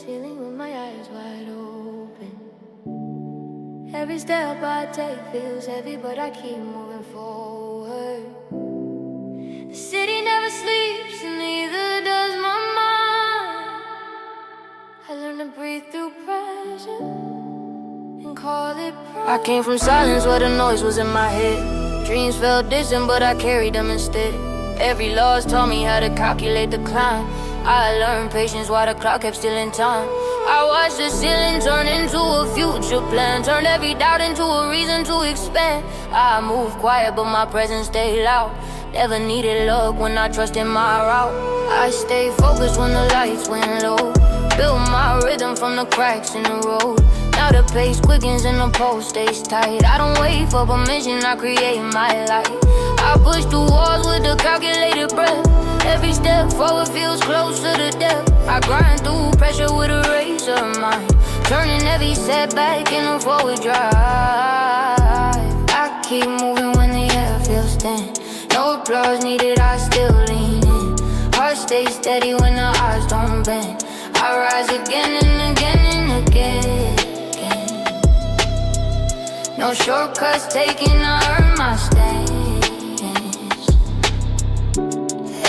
ceiling with my eyes wide open. Every step I take feels heavy, but I keep moving forward. The city never sleeps, and neither does my mind. I learn to breathe through pressure and call it pride. I came from silence where the noise was in my head. Dreams felt distant, but I carried them instead. Every loss taught me how to calculate the climb. I learned patience while the clock kept stealing time. I watched the ceiling turn into a future plan. Turned every doubt into a reason to expand. I moved quiet, but my presence stayed loud. Never needed luck when I trusted my route. I stayed focused when the lights went low. Built my rhythm from the cracks in the road. Now the pace quickens and the pulse stays tight. I don't wait for permission, I create my life. I push through walls with a calculated breath. Every step forward feels closer to death. I grind through pressure with a razor mind. Turning every setback in a forward drive. I keep moving when the air feels thin. No applause needed, I still lean in. Heart stays steady when the odds don't bend. I rise again and again and again. No shortcuts taken, I earn my stance.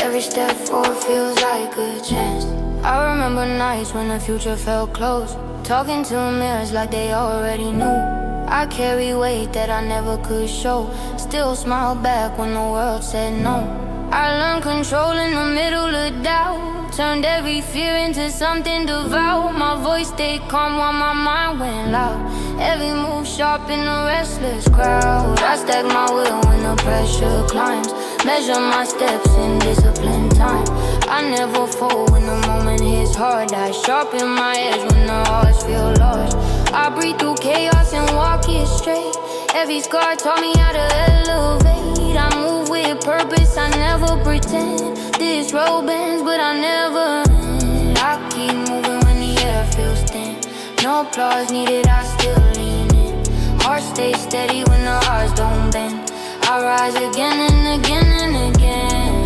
Every step forward feels like a chance. I remember nights when the future felt close. Talking to mirrors like they already knew. I carry weight that I never could show. Still smile back when the world said no. I learned control in the middle of doubt. Turned every fear into something devout. My voice stayed calm while my mind went loud. Every move sharp in a restless crowd. I stack my will when the pressure climbs. Measure my steps in disciplined time. I never fold when the moment hits hard. I sharpen my edge when the hearts feel lost. I breathe through chaos and walk it straight. Every scar taught me how to elevate. I move with purpose, I never pretend. This road bends, but I never end. I keep moving when the air feels thin. No applause needed, I still lean in. Heart stays steady when the odds don't bend. I rise again and again and again.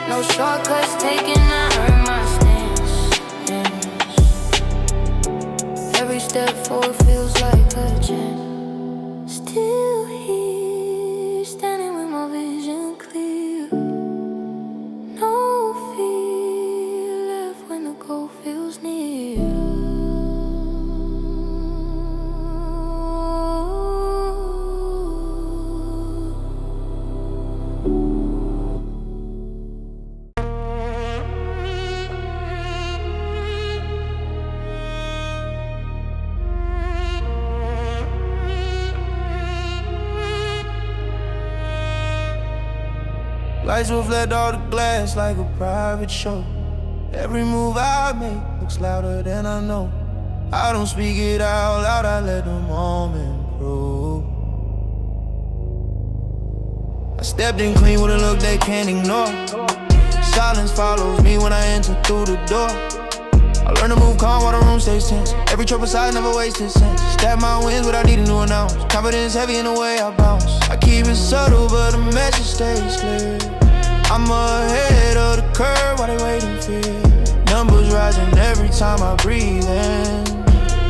No shortcuts taken, I earn my stance. Every step forward feels like a chance. Still here, standing with my vision clear. No fear left when the goal feels near. Lights reflect all the glass like a private show. Every move I make looks louder than I know. I don't speak it out loud, I let the moment grow. I stepped in clean with a look they can't ignore. Silence follows me when I enter through the door. I learn to move calm while the room stays tense. Every trip aside never wasted sense. Stab my wins without needing to announce. Confidence heavy in the way I bounce. I keep it subtle but the message stays clear. I'm ahead of the curve while they waiting fear. Numbers rising every time I breathe in.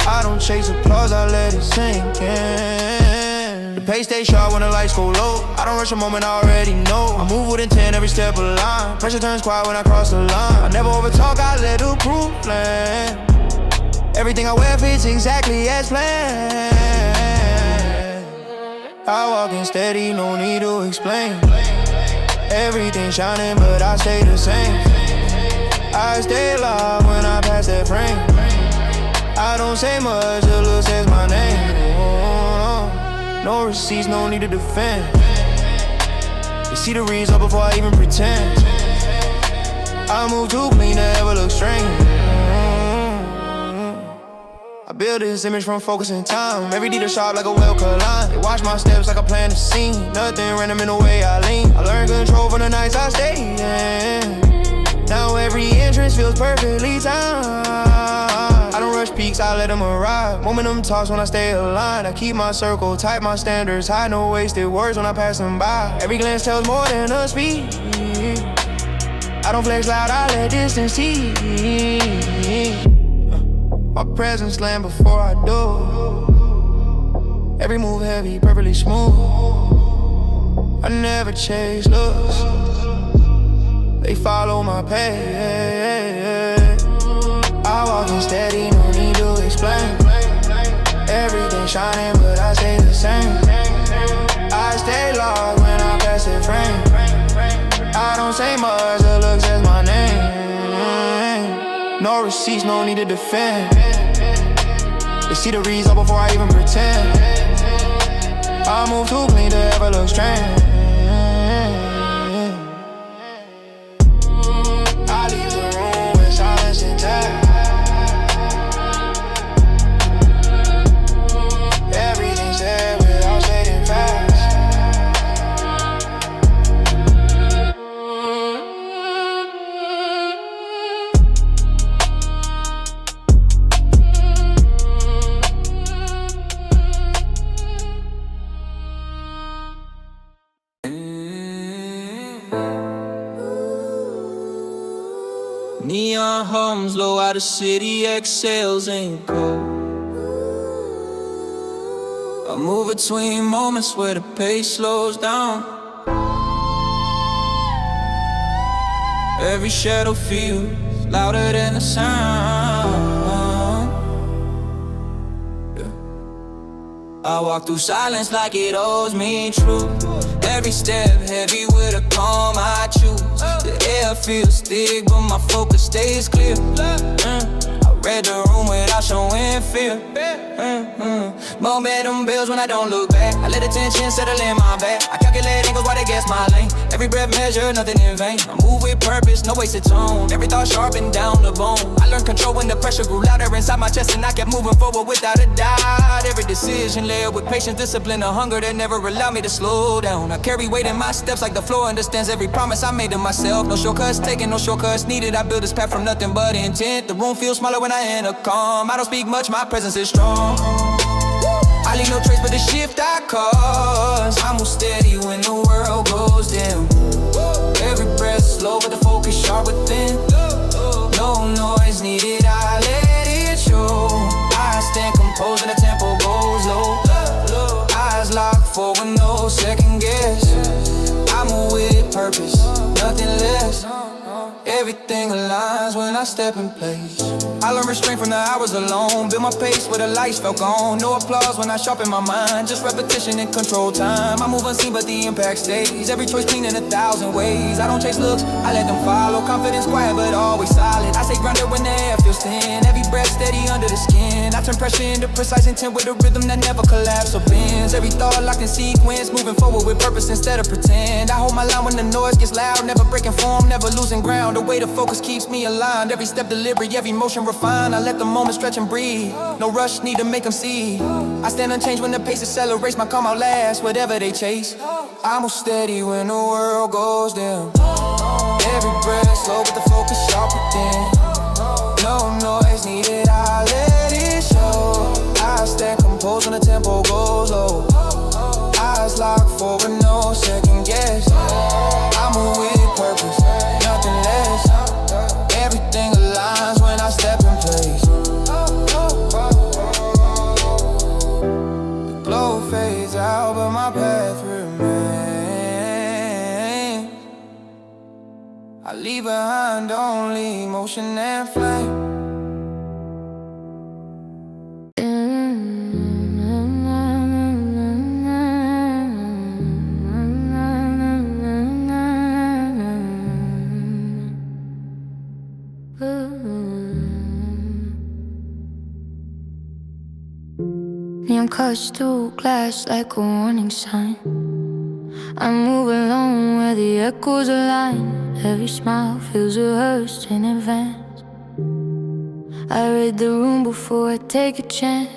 I don't chase applause, I let it sink in. The pace stay sharp when the lights go low. I don't rush a moment, I already know. I move with intent every step of the line. Pressure turns quiet when I cross the line. I never overtalk, I let the proof land. Everything I wear fits exactly as planned. I walk in steady, no need to explain. Everything shining, but I stay the same. I stay alive when I pass that frame. I don't say much, the look says my name. Oh, no receipts, no need to defend. You see the result before I even pretend. I move too clean to ever look strange. I build this image from focusing time. Every detail sharp like a well-cut line. They watch my steps like I plan a scene. Nothing random in the way I lean. I learn control from the nights I stay in. Now every entrance feels perfectly timed. I don't rush peaks, I let them arrive. Momentum talks when I stay aligned. I keep my circle tight, my standards high. No wasted words when I pass them by. Every glance tells more than a speech. I don't flex loud, I let distance see. My presence land before I do. Every move heavy, perfectly smooth. I never chase looks, they follow my pace. I walk in steady, no need to explain. Everything shining, but I stay the same. I stay locked when I pass the frame. I don't say much, the looks says my name. No receipts, no need to defend. They see the result before I even pretend. I move too clean to ever look strange. I leave the room with silence intact. Everything's there without stating facts. Neon homes, low out of city, exhales ain't cold. I move between moments where the pace slows down. Every shadow feels louder than the sound. Yeah. I walk through silence like it owes me truth. Every step heavy with a calm I choose. The air feels thick, but my focus stays clear. I read the room without showing fear. Momentum builds when I don't look back. I let the tension settle in my back. I calculate angles while they guess my lane. Every breath measured, nothing in vain. I move with purpose, no wasted tone. Every thought sharpened down the bone. I learned control when the pressure grew louder inside my chest, and I kept moving forward without a doubt. Every decision layered with patience, discipline, a hunger that never allowed me to slow down. I carry weight in my steps like the floor understands every promise I made to myself. No shortcuts taken, no shortcuts needed. I build this path from nothing but intent. The room feels smaller when I enter calm. I don't speak much, my presence is strong. I leave no trace but the shift I cause. I move steady when the world goes dim. Every breath slow but the focus sharp within. No noise needed, I let it show. I stand composed and the tempo goes low. Eyes locked forward, no second guess. I move with purpose, nothing less. Everything aligns when I step in place. I learn restraint from the hours alone. Build my pace where the lights felt gone. No applause when I sharpen my mind. Just repetition and control time. I move unseen but the impact stays. Every choice clean in 1,000 ways. I don't chase looks, I let them follow. Confidence quiet but always solid. I stay grounded when the air feels thin. Every breath steady under the skin. I turn pressure into precise intent with a rhythm that never collapse or bends. Every thought locked in sequence. Moving forward with purpose instead of pretend. I hold my line when the noise gets loud. Never breaking form, never losing ground. The way the focus keeps me aligned. Every step deliberate, every motion refined. I let the moment stretch and breathe. No rush, need to make them see. I stand unchanged when the pace accelerates. My calm outlast whatever they chase. I move steady when the world goes dim. Every breath slow but the focus sharp within. No noise needed, I let it show. I stand composed when the tempo goes low. Eyes locked forward, no second guess. I move with purpose, nothing less. Everything aligns when I step in place. The glow fades out, but my path remains. I leave behind only emotion and flame. Neon cuts through glass like a warning sign. I move along where the echoes align. Every smile feels rehearsed in advance. I read the room before I take a chance.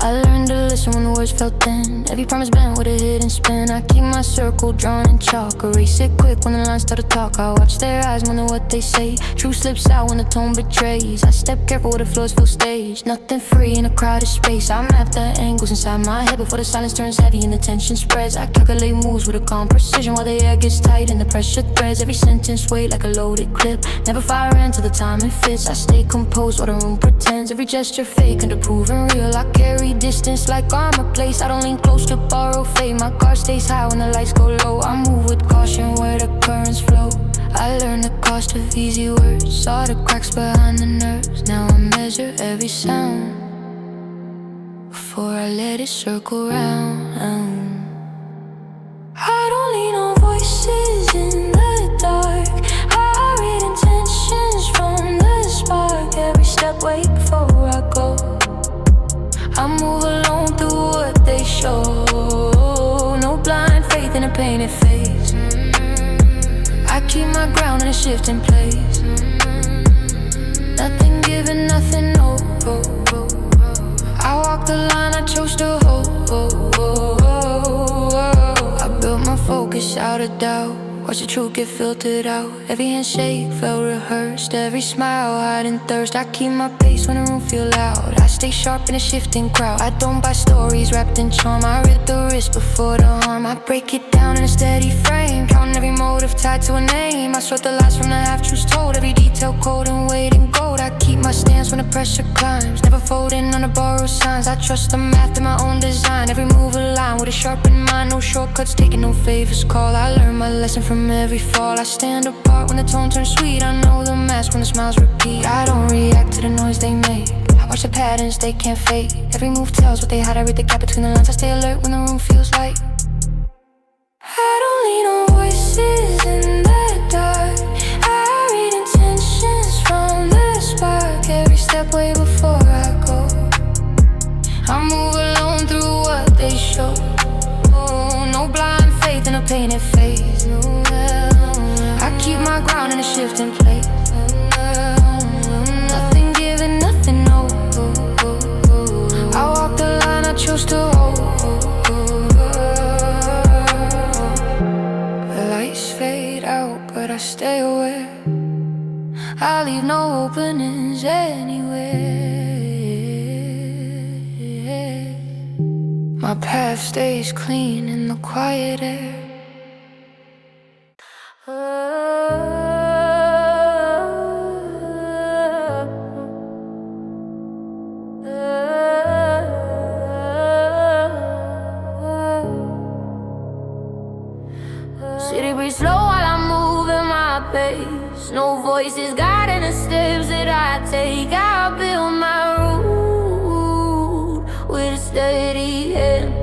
I learned to listen when the words felt thin. Every promise bent with a hidden spin. I keep my circle drawn in chalk, erase it quick when the lines start to talk. I watch their eyes, wonder what they say. Truth slips out when the tone betrays. I step careful where the floors feel staged. Nothing free in a crowded space. I map the angles inside my head before the silence turns heavy and the tension spreads. I calculate moves with a calm precision while the air gets tight and the pressure threads. Every sentence weighed like a loaded clip. Never fire until the timing fits. I stay composed while the room pretends. Every gesture fake and proven real. I carry distance like armor place. I don't lean close to borrow fate. My guard stays high when the lights go low. I move with caution where the currents flow. I learned the cost of easy words. Saw the cracks behind the nerves. Now I measure every sound before I let it circle round. I don't lean on voices in the dark. I read intentions from the spark. Every step wait before I go. I move alone through what they show. No blind faith in a painted face. I keep my ground in a shifting place. Nothing given, nothing over. I walk the line I chose to hold. I built my focus out of doubt. Watch the truth get filtered out. Every handshake felt rehearsed. Every smile hiding thirst. I keep my pace when the room feel loud. I stay sharp in a shifting crowd. I don't buy stories wrapped in charm. I rip the risk before the harm. I break it down in a steady frame. Counting every motive tied to a name. I sort the lies from the half-truths told. Every detail cold and weight in gold. I keep my stance when the pressure climbs. Never folding on the borrowed signs. I trust the math in my own design. Every move aligned with a sharpened mind. No shortcuts, taking no favors call. I learned my lesson from every fall. I stand apart when the tone turns sweet. I know the mask when the smiles repeat. I don't react to the noise they make. I watch the patterns they can't fake. Every move tells what they hide. I read the gap between the lines. I stay alert when the room feels light. I don't lean on voices in the dark. I read intentions from the spark. Every step way before I go. I move alone through what they show. No blind faith in a painted face. I keep my ground in a shifting place. Nothing given, nothing no. I walk the line I chose to hold. The lights fade out, but I stay aware. I leave no openings anywhere. My path stays clean in the quiet air. City breathes slow while I'm moving my pace. No voices guiding the steps that I take. I build my route with a steady hand.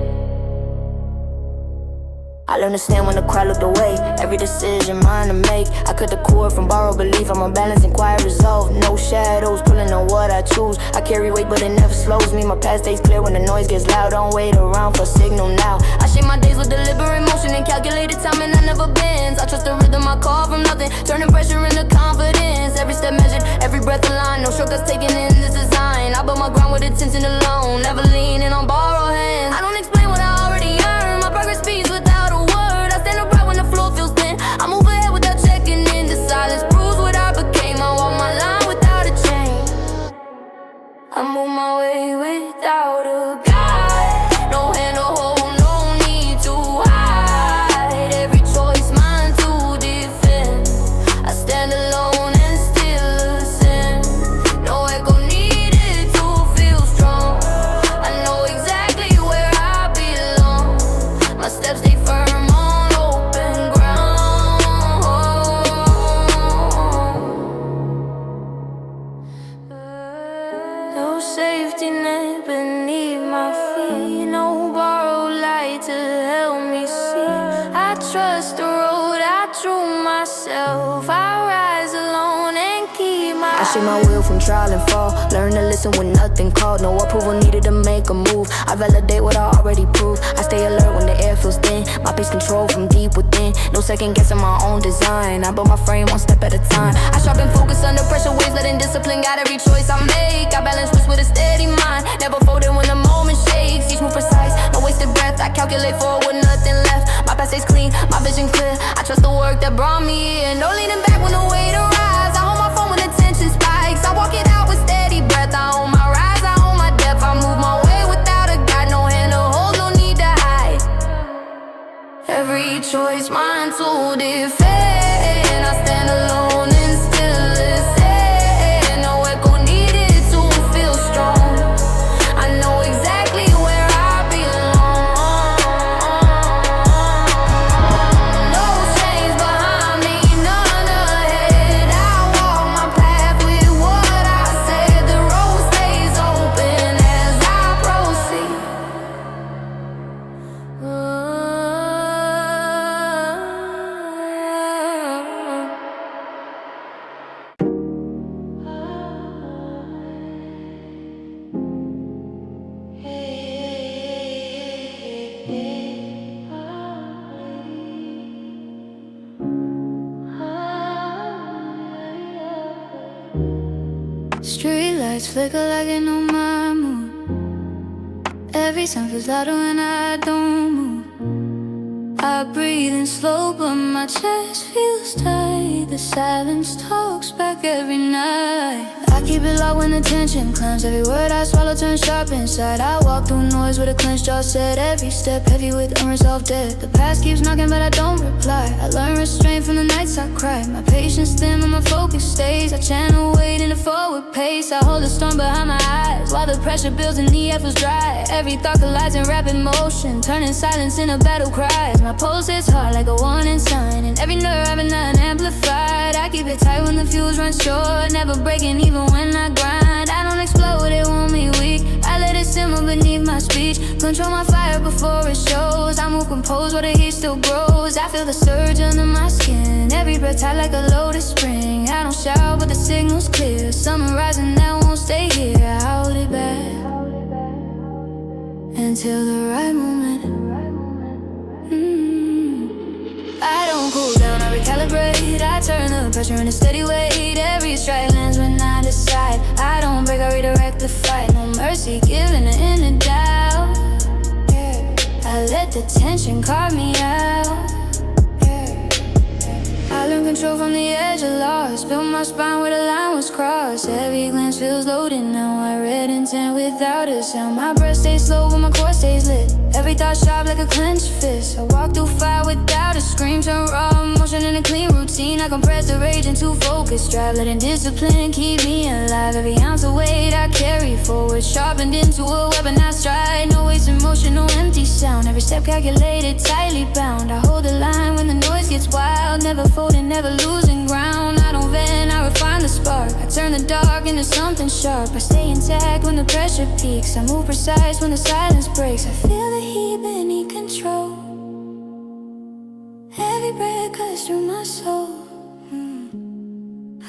I learned to stand when the crowd looked away. Every decision mine to make. I cut the cord from borrowed belief. I'm on balance and quiet resolve. No shadows pulling on what I choose. I carry weight but it never slows me. My path stays clear when the noise gets loud. Don't wait around for signal now. I shape my days with deliberate motion and calculated timing. I never bends. I trust the rhythm I call from nothing. Turning pressure into confidence. Every step measured, every breath aligned. No shortcuts taken in this design. I build my ground with attention alone. Never leaning on borrowed hands. I don't explain what I already earned. My progress speeds without a word. I stand upright when the floor feels thin. I move ahead without checking in. The silence proves what I became. I walk my line without a chain. I move my way without a guide. No hand to hold, no need to hide. Every choice mine to defend. I stand alone and still ascend. No echo needed to feel strong. I know exactly where I belong. My steps stay firm on open ground. No safety net beneath my feet. No borrowed light to help me see. I trust the road I drew myself. I rise alone and keep my Shake my wheel from trial and fall. Learn to listen when nothing called. No approval needed to make a move. I validate what I already proved. I stay alert when the air feels thin. My pace control from deep within. No second guessing my own design. I build my frame one step at a time. I sharpen focus under pressure, waves letting discipline guide every choice I make. I balance risk with a steady mind. Never folded when the moment shakes. Each move precise, no wasted breath. I calculate forward with nothing left. My path stays clean, my vision clear. I trust the work that brought me here. No leaning back when the weight arrives. I hold my phone when the tension spikes. I walk it out with steady breath. I own my rise, I own my depth. I move my way without a guide. No hand to hold, no need to hide. Every choice mine to defend. I stand alone and still listen. No echo needed to feel strong. I know exactly where I belong. No chains behind me, none ahead. I walk my path with what I said. The road stays open as I proceed. Street lights flicker like they know my mood. Every sound feels louder when I don't move. I breathe in slow, but my chest feels tight. The silence talks back every night. I keep it low when the tension climbs. Every word I swallow turns sharp inside. I walk through noise with a clenched jaw set. Every step heavy with unresolved debt. The past keeps knocking, but I don't reply. I learn restraint from the nights I cry. My patience thin, but my focus stays. I channel weight in a forward pace. I hold the storm behind my eyes while the pressure builds and the air feels dry. Every thought collides in rapid motion, turning silence into battle cries. My pulse hits hard like a warning sign, and every nerve having nothing amplified. I keep it tight when the fuels run short, never breaking even when I grind. I don't explode, they want me weak. I let it simmer beneath my speech. Control my fire before it shows. I move composed while the heat still grows. I feel the surge under my skin. Every breath tight like a loaded spring. I don't shout, but the signal's clear. Summer rising, that won't stay here. I hold it back until the right moment. I don't cool down, I recalibrate. I turn the pressure in a steady weight. Every strike lands when I decide. I don't break, I redirect the fight. No mercy given in a doubt. I let the tension carve me out. I learned control from the edge of loss. Built my spine where the line was crossed. Every glance feels loaded now. I read intent without a sound. My breath stays slow but my core stays lit. Every thought sharp like a clenched fist. I walk through fire without a scream. Turn raw emotion in a clean routine. I compress the rage into focus drive. Letting discipline keep me alive. Every ounce of weight I carry forward, sharpened into a weapon I stride. No wasted motion, no empty sound. Every step calculated, tightly bound. I hold the line when the noise gets wild. Never folding, never losing ground. I don't vent, I refine the spark. I turn the dark into something sharp. I stay intact when the pressure peaks. I move precise when the silence breaks. I feel the heat beneath control. Every breath cuts through my soul.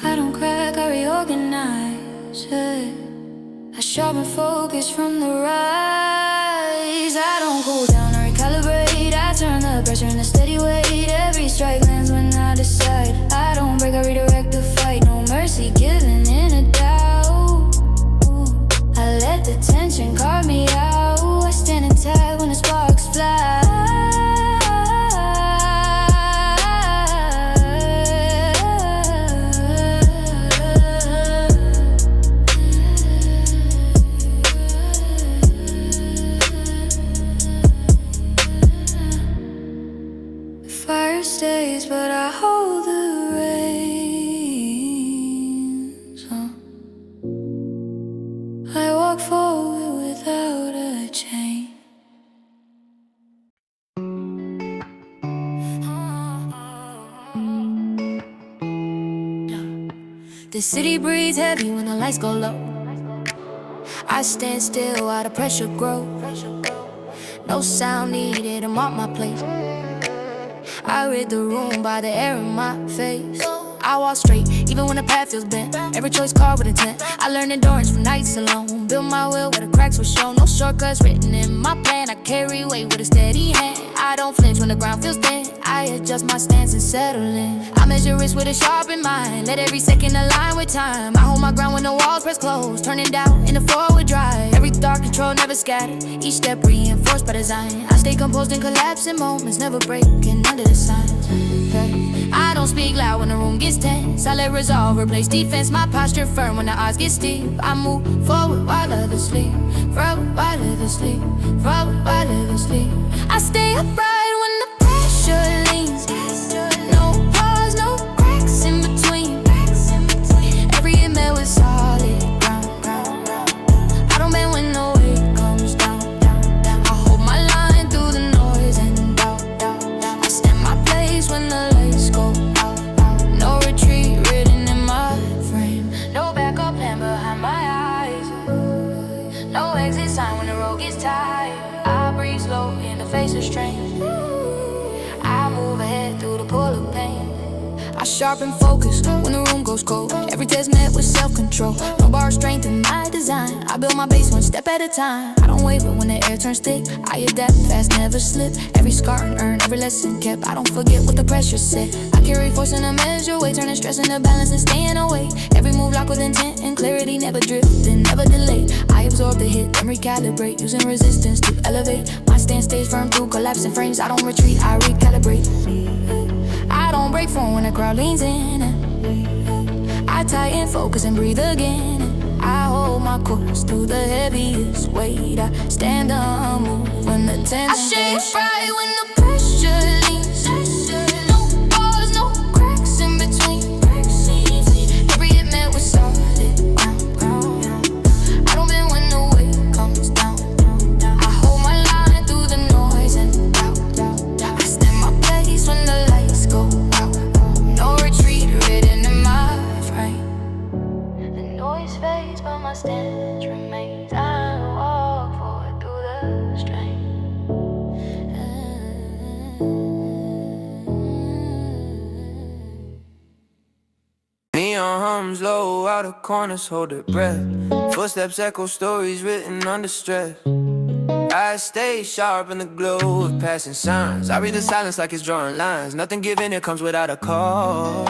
I don't crack, I reorganize. I sharpen focus from the rise. I don't cool down, I recalibrate. I turn the pressure in a steady weight. Every strike lands when I decide. I don't break, I redirect the fight. No mercy given in a doubt. I let the tension carve me out. I stand intact when the sparks fly. Fire stays, but I hold the reins. I walk forward without a chain. The city breathes heavy when the lights go low. I stand still while the pressure grows. No sound needed, I'm on my plate. I read the room by the air in my face. I walk straight, even when the path feels bent. Every choice carved with intent. I learned endurance from nights alone. Build my will where the cracks were shown. No shortcuts written in my plan. I carry weight with a steady hand. I don't flinch when the ground feels thin. I adjust my stance and settle in. I measure risk with a sharpened mind. Let every second align with time. I hold my ground when the walls press close. Turning down in the forward drive. Every thought control never scattered. Each step reinforced by design. I stay composed in collapsing moments. Never breaking under the signs. Hey. I don't speak loud when the room gets tense. I let resolve replace defense. My posture firm when the odds get steep. I move forward while others sleep. Forward while others sleep. Forward while others sleep. I stay upright when the pressure leans. No pause, no cracks in between. Every email is solid ground. I don't bend when the weight comes down. I hold my line through the noise and doubt. I stand my place when the lights go out. No retreat written in my frame. No backup plan behind my eyes. No exit sign when the road gets tired. I breathe slow in the face of strain. I move ahead through the pool of pain. I sharpen focus when the room goes cold. Every test met with self-control. No bar strength in my design. I build my base one step at a time. I don't waver when the air turns thick. I adapt fast, never slip. Every scar earned, every lesson kept. I don't forget what the pressure set. I carry force in a measure weight, turning stress into balance and staying away. Every move locked with intent and clarity, never drifting, never delayed. I absorb the hit, then recalibrate, using resistance to elevate. My stance stays firm through collapsing frames. I don't retreat, I recalibrate. I don't break from when the crowd leans in. I tighten focus and breathe again. I hold my course through the heaviest weight. I stand unmoved when the tension. I shake right when the pressure leans. No bars, no cracks in between. Every hit met with solid ground. I don't bend when the weight comes down. I hold my line through the noise and doubt. I stand my place when the lights go out. No retreat written in my frame. The noise fades but my stance remains. I walk forward through the strain. Neon hums low, out of corners hold their breath. Footsteps echo stories written under stress. I stay sharp in the glow of passing signs. I read the silence like it's drawing lines. Nothing given, it comes without a cause.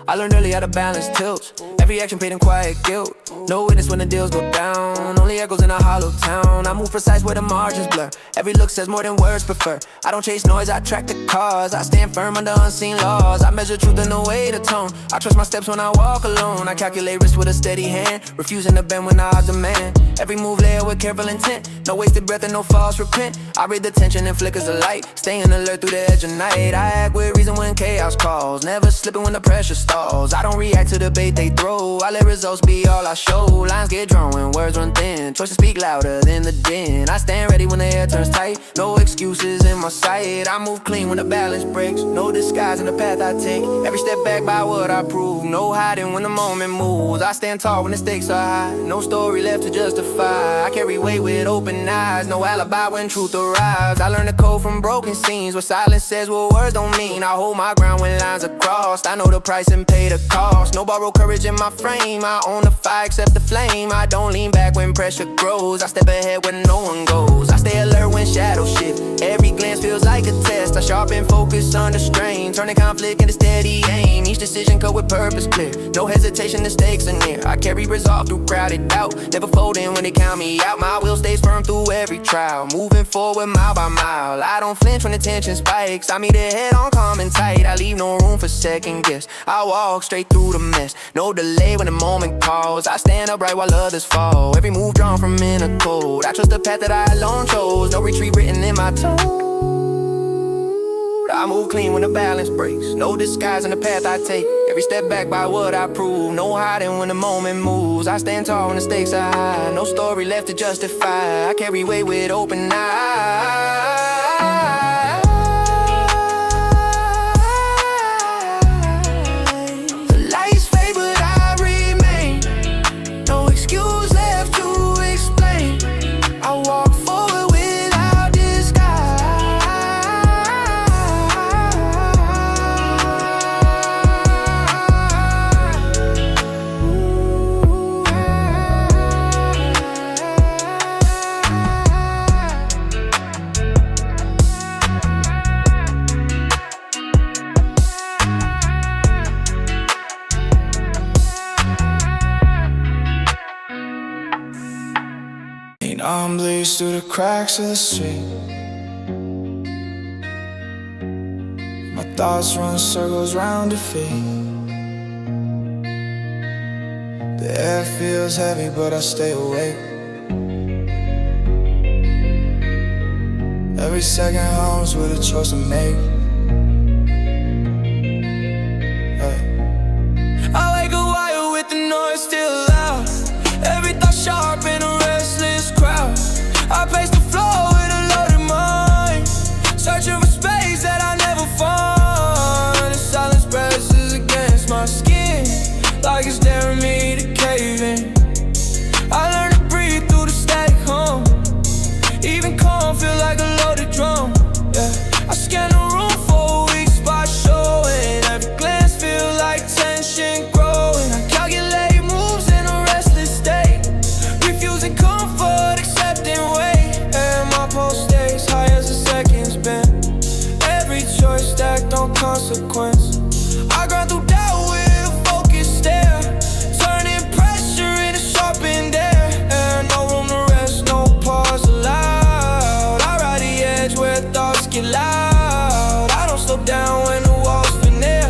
I learned early how to balance tilts. Every action paid in quiet guilt. No witness when the deals go down. Only echoes in a hollow town. I move precise where the margins blur. Every look says more than words prefer. I don't chase noise, I track the cause. I stand firm under unseen laws. I measure truth in the way to tone. I trust my steps when I walk alone. I calculate risk with a steady hand, refusing to bend when odds demand. Every move layered with careful intent. No wasted breath and no false repent. I read the tension and flickers of light, staying alert through the edge of night. I act with reason when chaos calls, never slipping when the pressure stalls. I don't react to the bait they throw. I let results be all I show. Lines get drawn when words run thin. Choices speak louder than the din. I stand ready when the air turns tight. No excuses in my sight. I move clean when the balance breaks. No disguise in the path I take. Every step back by what I prove. No hiding when the moment moves. I stand tall when the stakes are high. No story left to justify. I carry weight with open eyes. No alibi when truth arrives. I learn the code from broken scenes, where silence says what words don't mean. I hold my ground when lines are crossed. I know the price and pay the cost. No borrowed courage in my frame. I own the fire, accept the flame. I don't lean back when pressure grows. I step ahead when no one goes. I stay alert when shadows shift. Every glance feels like a test. I sharpen focus under strain, turning conflict into steady aim. Each decision cut with purpose clear. No hesitation, the stakes are near. I carry resolve through crowded doubt, never folding when they count me out. My will stays firm through every trial, moving forward mile by mile. I don't flinch when the tension spikes. I meet it head on, calm and tight. I leave no room for second guess. I walk straight through the mess, no delay when the moment calls. I stand upright while others fall. Every move drawn from inner code. I trust the path that I alone chose. No retreat written in my toes. I move clean when the balance breaks. No disguise in the path I take. Every step back by what I prove. No hiding when the moment moves. I stand tall when the stakes are high. No story left to justify. I carry weight with open eyes. Dawn bleeds through the cracks of the street. My thoughts run circles round defeat. The air feels heavy but I stay awake. Every second home's with a choice to make. I wake up wired with the noise still loud. Every thought sharp in a restless crowd. I pace the floor with a loaded mind, searching for space that I never find. The silence presses against my skin, like it's daring me to cave in. I learn to breathe through the static hum. Even calm feel like a loaded drum. Yeah, I scan the room for a week, spot showing. Every glance feel like tension growing. I calculate moves in a restless state, refusing comfort, accepting weight. And my pulse stays high as the seconds bend. Every choice stacked on consequence. I grind through doubt with a focused stare, turning pressure into sharpened air. And no room to rest, no pause allowed. I ride the edge where thoughts get loud. I don't slow down when the walls veneer.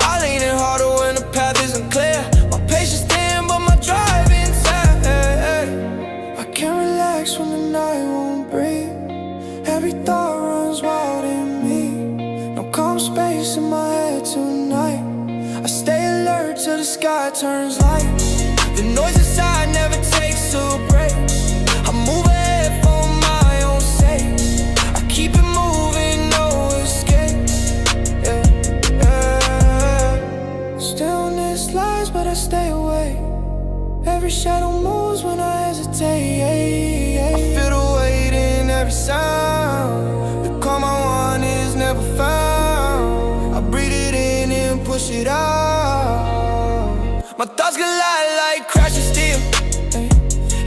I lean in harder when the path isn't clear. My patience thin, but my drive inside. I can't relax when the night won't breathe. Every thought runs wild in me. No calm space in my head tonight. I stay alert till the sky turns light. The noise inside never takes a break. I move ahead for my own sake. I keep it moving, no escape. Yeah, yeah. Stillness lies, but I stay awake. Every shadow moves when I hesitate. I feel the weight in every sound. The calm I want is never found. I breathe it in and push it out. My thoughts collide like crashing steel.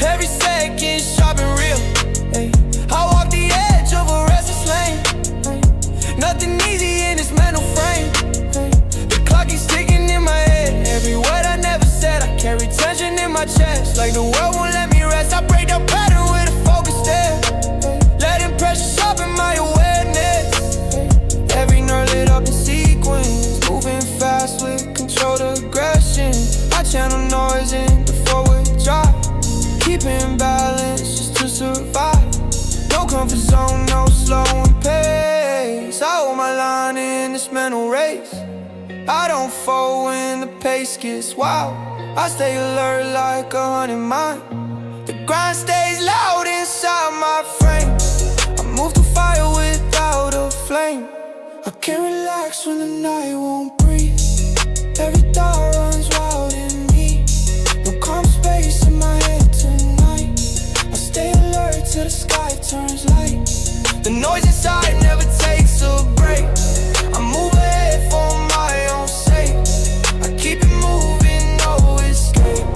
Every second sharp and real. I walk the edge of a restless lane. Nothing easy in this mental frame. The clock is ticking in my head. Every word I never said, I carry tension in my chest. Like the world won't let me rest. I break the pattern with a focus there, letting pressure sharpen my awareness. Every nerve lit up in sequence, moving fast with controlled aggression. I channel noise in the forward drive, keeping balance just to survive. No comfort zone, no slowing pace. I hold my line in this mental race. I don't fall when the pace gets wild. I stay alert like 100 miles. The grind stays loud inside my frame. I move through fire without a flame. I can't relax when the night won't breathe. Every thought runs wild in me. No calm space in my head tonight. I stay alert till the sky turns light. The noise inside never takes a break. I move ahead for my own sake. I keep it moving, no escape.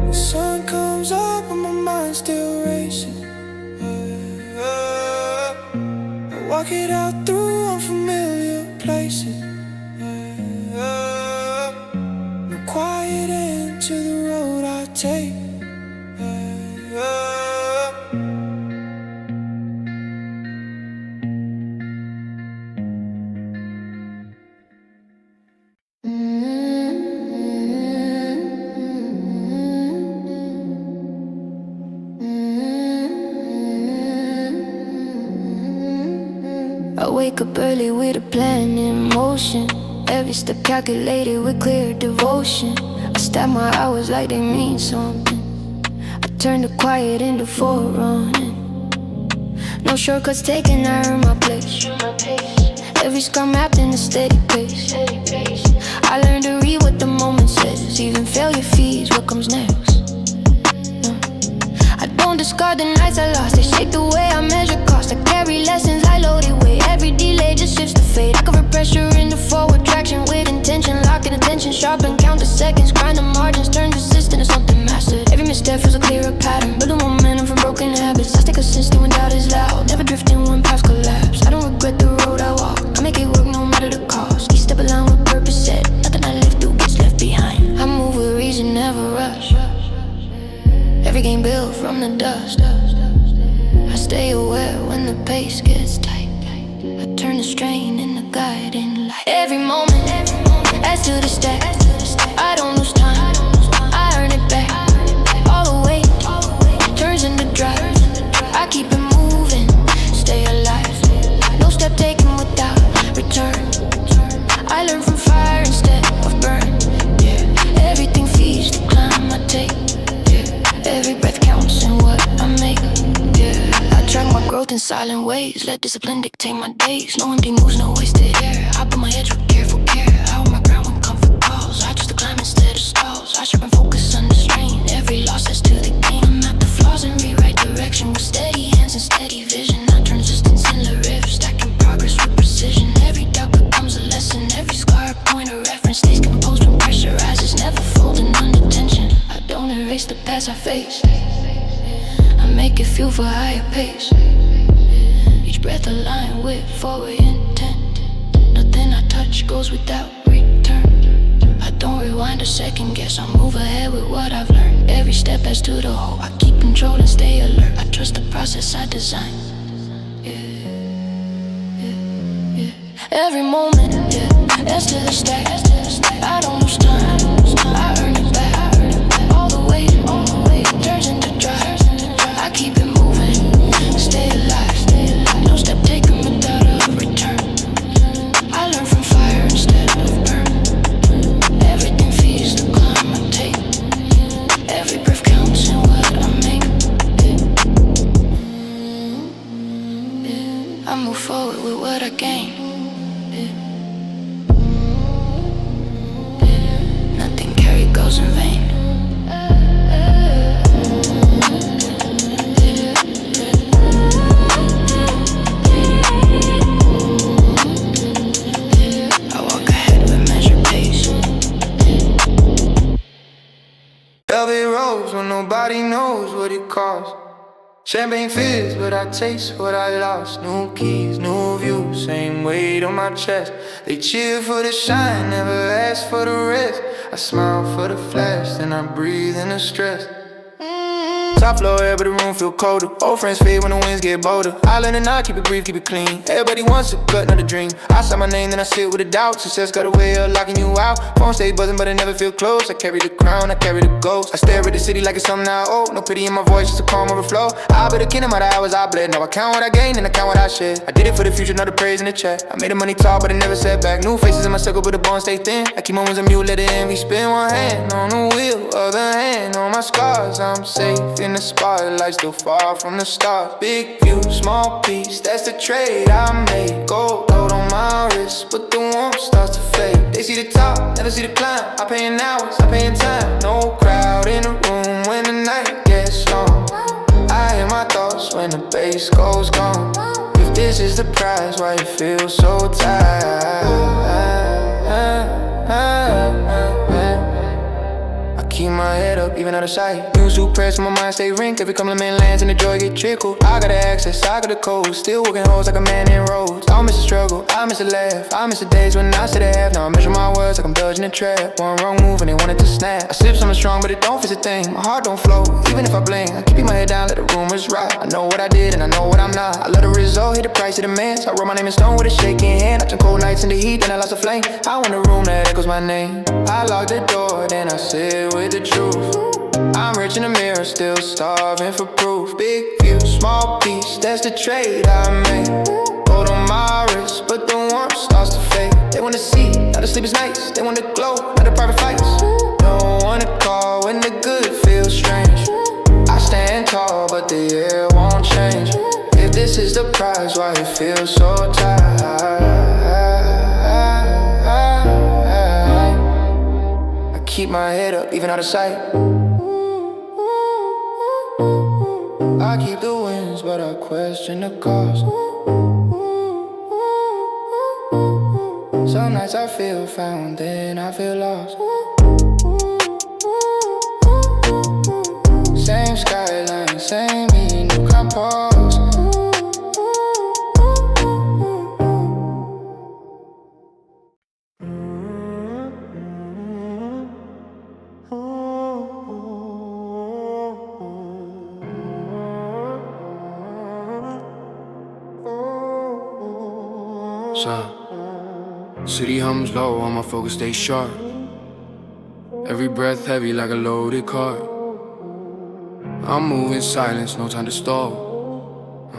The sun comes up and my mind's still racing. I walk it out through unfamiliar places. No quiet end to the road I take. I wake up early with a plan in motion. Every step calculated with clear devotion. I stack my hours like they mean something. I turn the quiet into forerunning. No shortcuts taken, I earn my place. Every scar mapped in a steady pace. I learned to read what the moment says. Even failure feeds what comes next. I don't discard the nights I lost. They shape the way I measure cost. I carry lessons I loaded with. Every delay just shifts the fate. I convert pressure into forward traction with intention. Locked in attention, sharpen, count the seconds. Grind the margins, turn resistant into something mastered. Every misstep feels a clearer pattern. Building momentum from broken habits. I stay consistent when doubt is loud. Never drifting when paths collapse. I don't regret the road I walk. I make it work no matter the cost. Each step aligned with purpose set. Nothing I live through gets left race gets tight. I turn the strain into guiding light. Every moment adds to the stack. I don't lose time, I earn it back. All the weight turns into drive. I keep it moving, stay alive. No step taken without return. I learn from fire instead of burn. Yeah, everything feeds the climb I take. Yeah, every breath counts in what I make. Yeah, I track my growth in silent ways. Let discipline dictate my days. No empty moves, no wasted air. I put my edge with careful care. I hold my ground when comfort calls. I choose to climb instead of stalls. I sharpen focus under strain. Every loss adds to the gain. I map the flaws and rewrite direction with steady hands and steady vision. I turn resistance into rift, stacking progress with precision. Every doubt becomes a lesson. Every scar a point of reference. Stays composed when pressure rises, never folding under tension. I don't erase the past I face. I make it fuel for higher pace. Each breath aligned with forward intent. Nothing I touch goes without return. I don't rewind or second guess. I move ahead with what I've learned. Every step adds to the whole. I keep control and stay alert. I trust the process I design. Every moment, adds to the stack. I don't lose time, I earn it back. All the weight turns into drive. I keep it moving, stay alive. No step taken without a return. I learn from fire instead of burn. Everything feeds the climb I take. Every breath counts in what I make. I move forward with what I gain. Nothing carried goes in vain. I walk ahead with measured pace. Velvet rose when nobody knows what it costs. Champagne fizz, but I taste what I lost. New keys, new view, same weight on my chest. They cheer for the shine, never ask for the rest. I smile for the flash, then I breathe in the stress. Top floor air, but the room feel colder. Old friends fade when the winds get bolder. I learn to not keep it brief, keep it clean. Everybody wants a cut, not a dream. I sign my name, then I sit with a doubt. Success got a way of locking you out. Phone stay buzzing, but I never feel close. I carry the crown, I carry the ghost. I stare at the city like it's something I owe. No pity in my voice, just a calm overflow. I bet a kid of the hours I bled. Now I count what I gained and I count what I shed. I did it for the future, not the praise in the chat. I made the money talk, but I never set back. New faces in my circle, but the bones stay thin. I keep my wins a mule, let the envy spin. One hand on the wheel, other hand on my scars. I'm safe in the spotlight, still far from the stars. Big view, small piece, that's the trade I made. Gold on my wrist, but the warmth starts to fade. They see the top, never see the climb. I pay in hours, I pay in time. No crowd in the room when the night gets long. I hear my thoughts when the bass goes gone. If this is the prize, why you feel so tired? Keep my head up, even out of sight. New suit press, my mind stay wrinkled. Every compliment lands and the joy get trickled. I got the access, I got the code. Still working hoes like a man in roads. I don't miss the struggle, I miss the laugh. I miss the days when I said I have. Now I measure my words like I'm dodging a trap. One wrong move and they wanted to snap. I sip something strong, but it don't fix a thing. My heart don't flow, even if I blink. I keep my head down, let the rumors ride. I know what I did and I know what I'm not. I love the result, hit the price of the man. So I wrote my name in stone with a shaking hand. I took cold nights in the heat, then I lost a flame. I want a room that echoes my name. I locked the door, then I sit with the truth. I'm rich in the mirror, still starving for proof. Big view, small piece, that's the trade I made. Gold on my wrist, but the warmth starts to fade. They wanna see, now the sleep is nice. They wanna glow, not the private flights. No one to call when the good feels strange. I stand tall, but the air won't change. If this is the prize, why you feel so tired? Keep my head up, even out of sight. I keep the wins, but I question the cost. Some nights I feel found, then I feel lost. Same skyline, same me, new compass. City hums low, on my focus stay sharp. Every breath heavy like a loaded car. I'm moving silence, no time to stall.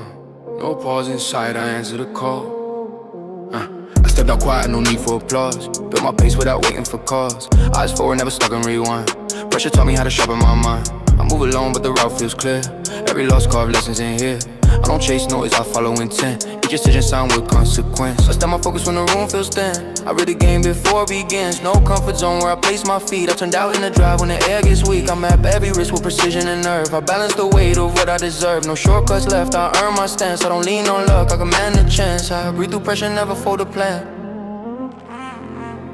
No pause in sight, I answer the call. I stepped out quiet, no need for applause. Built my pace without waiting for calls. Eyes forward, never stuck in rewind. Pressure taught me how to sharpen my mind. I move alone, but the route feels clear. Every lost carve lessons in here. I don't chase noise, I follow intent. Each decision sound with consequence. I step my focus when the room feels thin. I read the game before it begins. No comfort zone where I place my feet. I turned out in the drive when the air gets weak. I map every risk with precision and nerve. I balance the weight of what I deserve. No shortcuts left, I earn my stance. I don't lean on luck, I command the chance. I breathe through pressure, never fold a plan.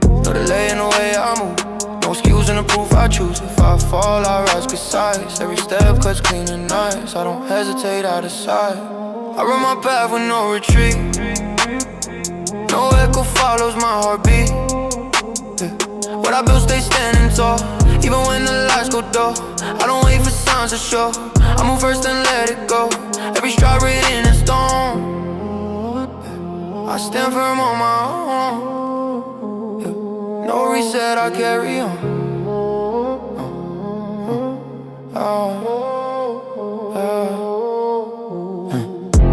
No delay in the way I move. No excuse in the proof I choose. If I fall, I rise precise. Every step cuts clean and nice. I don't hesitate, I decide. I run my path with no retreat. No echo follows my heartbeat. What I build stay standing tall. Even when the lights go dull, I don't wait for signs to show. I move first and let it go. Every stride written in stone. I stand firm on my own. No reset, I carry on.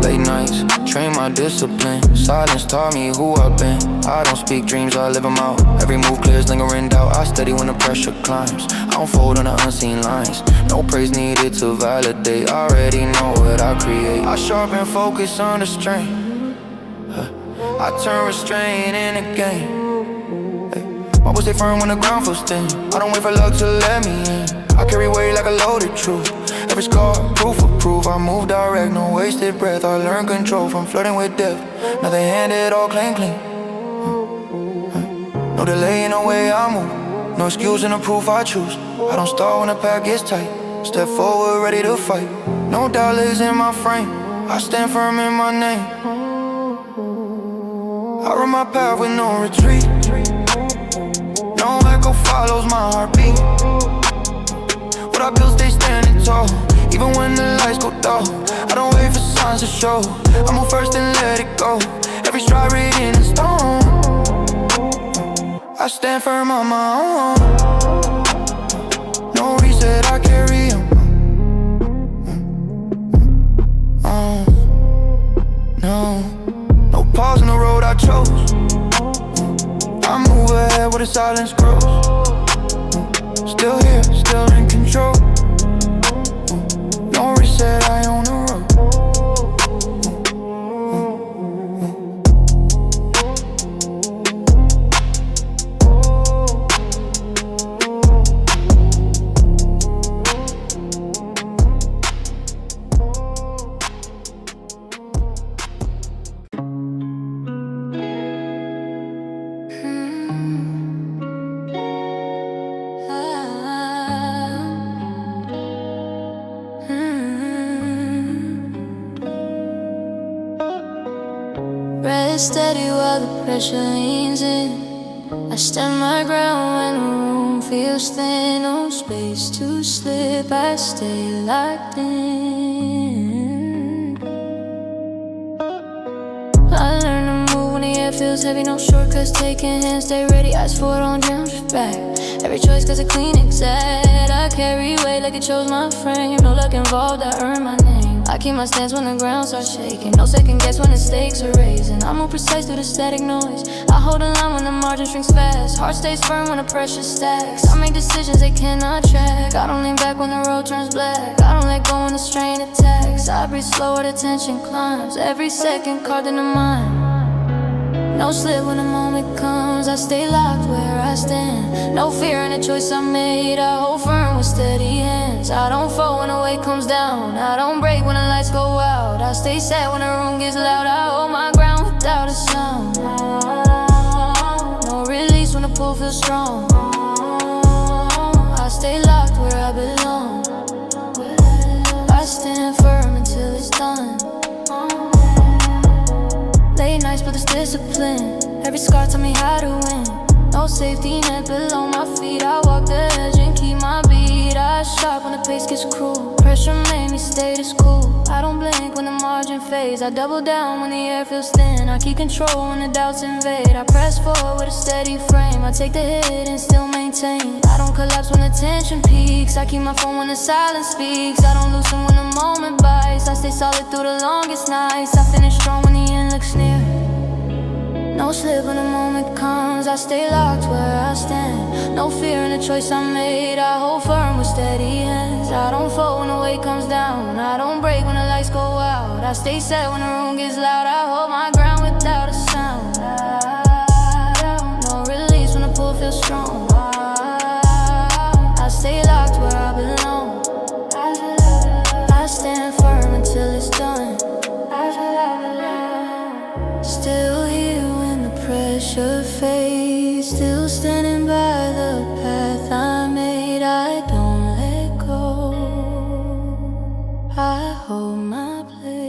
Late nights, train my discipline. Silence taught me who I've been. I don't speak dreams, I live them out. Every move clears, lingering doubt. I steady when the pressure climbs. I don't fold on the unseen lines. No praise needed to validate. I already know what I create. I sharpen focus under strain. I turn restraint in a game. Always stay firm when the ground feels thin. I don't wait for luck to let me in. I carry weight like a loaded truth. Every scar, proof of proof. I move direct, no wasted breath. I learn control from flirting with death. Nothing handed, all clean. No delay in the way I move. No excuse in the proof I choose. I don't stall when the pack gets tight. Step forward, ready to fight. No doubt lives in my frame. I stand firm in my name. I run my path with no retreat. No echo follows my heartbeat. What I build stay standing tall. Even when the lights go dull, I don't wait for signs to show. I move first and let it go. Every stride written in stone. I stand firm on my own. No reset, I carry on. No pause in the road I chose. I move ahead where the silence grows. Still here, still in control. No reset, I own the road. Steady while the pressure leans in. I stand my ground when the room feels thin. No space to slip, I stay locked in. I learn to move when the air feels heavy. No shortcuts taking hands, stay ready. Eyes forward on down, drift back. Every choice cause a clean exact. I carry weight like it chose my frame. No luck involved, I earn my name. I keep my stance when the ground starts shaking. No second guess when the stakes are raising. I move precise through the static noise. I hold the line when the margin shrinks fast. Heart stays firm when the pressure stacks. I make decisions they cannot track. I don't lean back when the road turns black. I don't let go when the strain attacks. I breathe slow where the tension climbs. Every second carved into mine. No slip when the moment comes. I stay locked where I stand. No fear in the choice I made. I hold firm with steady hands. I don't fall when the weight comes down. I don't break when the lights go out. I stay sad when the room gets loud. I hold my ground without a sound. No release when the pull feels strong. I stay locked where I belong. I stand firm until it's done. Late nights but it's discipline. Every scar taught me how to win. No safety net below my feet. I walk the edge and keep my beat. I eyes sharp when the pace gets cruel. Pressure made me stay this cool. I don't blink when the margin fades. I double down when the air feels thin. I keep control when the doubts invade. I press forward with a steady frame. I take the hit and still maintain. I don't collapse when the tension peaks. I keep my phone when the silence speaks. I don't loosen when the moment bites. I stay solid through the longest nights. I finish strong when the end looks near. No slip when the moment comes. I stay locked where I stand. No fear in the choice I made. I hold firm with steady hands. I don't fold when the weight comes down. I don't break when the lights go out. I stay set when the room gets loud. I hold my ground without a sound. No release when the pull feels strong. I stay locked where I belong. I stand firm until it's done. Still here when the pressure fades. Still standing by the path I made. I don't let go. I hold my place.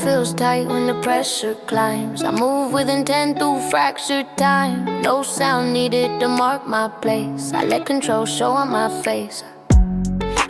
Feels tight when the pressure climbs. I move with intent through fractured time. No sound needed to mark my place. I let control show on my face.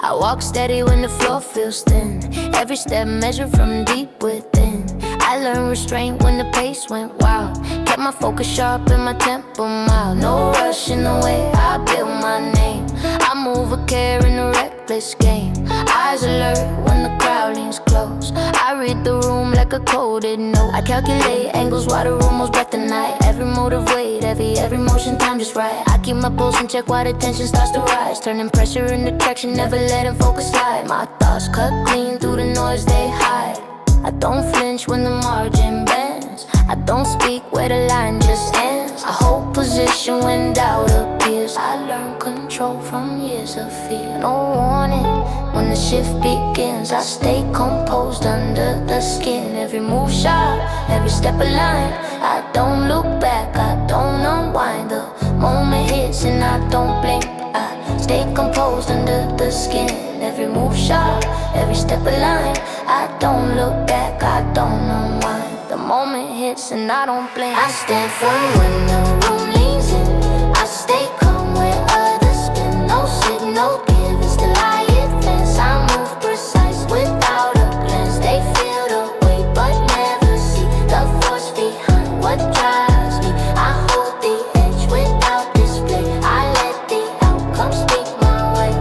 I walk steady when the floor feels thin. Every step measured from deep within. I learned restraint when the pace went wild. Kept my focus sharp and my tempo mild. No rush in the way I build my name. I move with care in a reckless game. Eyes alert when the crowd leans close. I read the room like a coded note. I calculate angles while the room moves back the night. Every motive weight, every motion time just right. I keep my pulse in check while the tension starts to rise. Turning pressure into traction, never letting focus slide. My thoughts cut clean through the noise they hide. I don't flinch when the margin bends. I don't speak where the line just ends. I hold position when doubt appears. I learn control from years of fear. No warning when the shift begins. I stay composed under the skin. Every move sharp, every step aligned. I don't look back, I don't unwind. The moment hits and I don't blink. I stay composed under the skin. Every move sharp, every step aligned. I don't look back, I don't unwind. The moment hits and I don't blink. I stand firm when the room leans in. I stay calm where others spin. No signal given, still I advance. I move precise without a glance. They feel the weight but never see the force behind what drives me. I hold the edge without display. I let the outcome speak my way.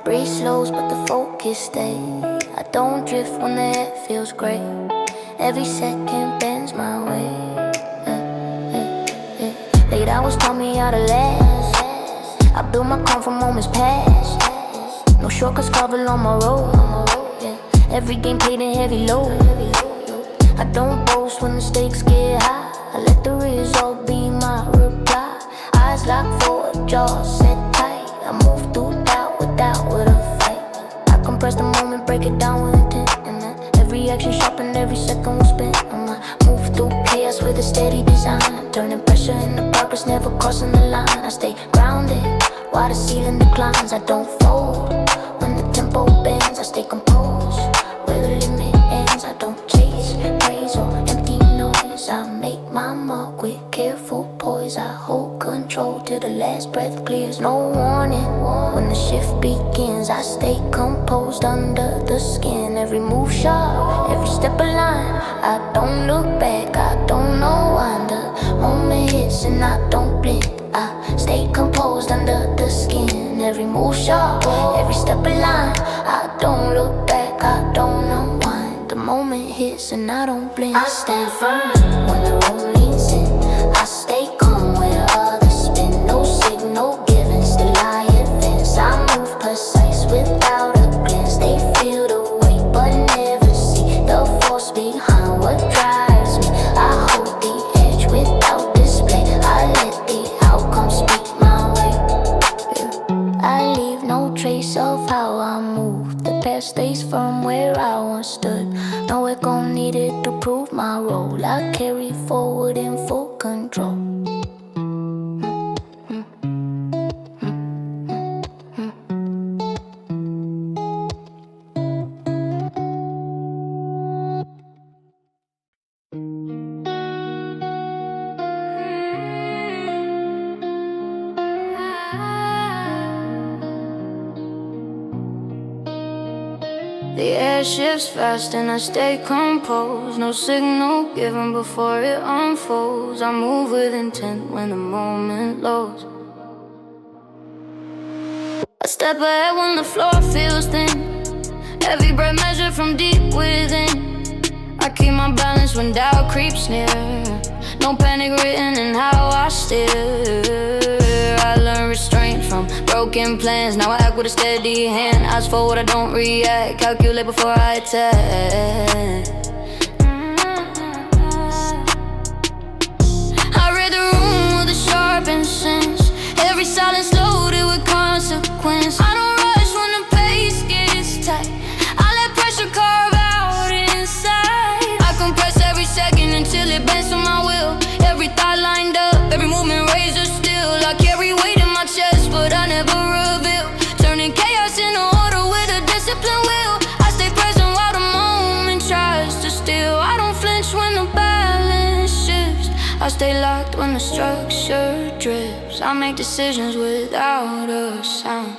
Breathe slows but the focus stays. I don't drift when the air feels great. Every second bends my way. Late hours taught me how to last. I built my calm from moments past. No shortcuts carved along my road. Every game played in heavy load. I don't boast when the stakes get high. I let the result be my reply. Eyes locked forward, jaws set tight. I move through doubt with a fight. I compress the moment, break it down with intent. Every action sharpened, every second was spent. Move through chaos with a steady design. Turning pressure into purpose, never crossing the line. I stay grounded while the ceiling declines. I don't fold when the tempo bends. I stay composed where the limit ends. I don't chase praise or empty noise. I make my mark with careful poise. I hold control till the last breath clears. No warning when the shift begins. I stay composed under the skin. Every move sharp, every step aligned. I don't look back, I don't know why. The moment hits and I don't blink. I stay composed under the skin. Every move sharp, every step aligned. I don't look back, I don't unwind. The moment hits and I don't blink. I stand firm when the road leans in. I stay calm where others spin. No signal given, still I advance. I move precise without a glance. They feel the weight but never see the force behind what drives me. I hold the edge without display. I let the outcome speak my way. I leave no trace of how that stays from where I once stood. Know it gon' need it to prove my role. I carry forward in full control. The air shifts fast and I stay composed. No signal given before it unfolds. I move with intent when the moment lows. I step ahead when the floor feels thin. Every breath measured from deep within. I keep my balance when doubt creeps near. No panic written in how I steer. I learn restraint from broken plans. Now I act with a steady hand. Ask for what I don't react. Calculate before I attack. I read the room with a sharpened sense. Every silence loaded with consequence. I don't rush when the pace gets tight. I let pressure carve out inside. I compress every second until it bends to my will. Every thought lined up, every movement razor still. I carry weight in my chest, but I never reveal. Turning chaos into order with a disciplined will. I stay present while the moment tries to steal. I don't flinch when the balance shifts. I stay locked when the structure drifts. I make decisions without a sound.